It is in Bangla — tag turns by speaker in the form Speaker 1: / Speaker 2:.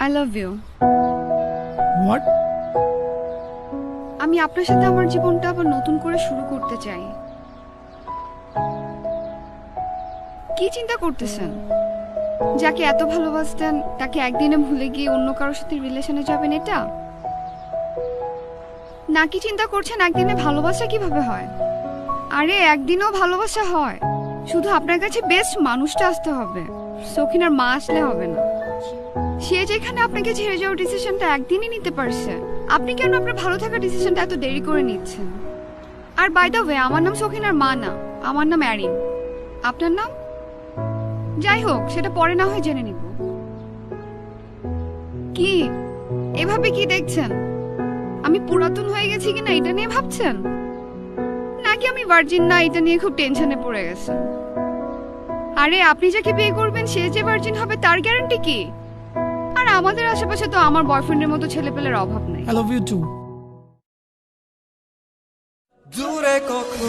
Speaker 1: I love you.
Speaker 2: হোয়াট?
Speaker 1: আমি আপনার সাথে আমার জীবনটা আবার নতুন করে শুরু করতে চাই। কি চিন্তা করতেছেন? যাকে এত ভালোবাসতেন তাকে একদিনে ভুলে গিয়ে অন্য কারোর সাথে রিলেশনে যাবেন এটা? নাকি চিন্তা করছেন একদিনে ভালোবাসা কিভাবে হয়? আরে একদিনেও ভালোবাসা হয়, শুধু আপনার কাছে বেস্ট মানুষটা আসতে হবে। সখিনার মা আসলে হবে না। সে যেখানে আপনাকে ছেড়ে যাওয়ার ডিসিশনটা একদিনই নিতে পারছে, আপনি কেন আপনার ভালো থাকার ডিসিশনটা এত দেরি করে নিচ্ছেন? আর বাই দ্য ওয়ে, আমার নাম সখিনার মা না, আমার নাম অ্যারিন। আপনার নাম? যাই হোক, সেটা পরে না হয় জেনে নিব। কি এভাবে কি দেখছেন? আমি পুরাতন হয়ে গেছি কিনা এটা নিয়ে ভাবছেন, নাকি আমি ভার্জিন না এটা নিয়ে খুব টেনশনে পড়ে গেছেন? আরে আপনি যাকে বিয়ে করবেন সে যে ভার্জিন হবে তার গ্যারান্টি কি? আর আমাদের আশেপাশে তো আমার বয়ফ্রেন্ডের মতো ছেলেপেলের অভাব নেই।
Speaker 2: I love you too.
Speaker 3: দূরে কখন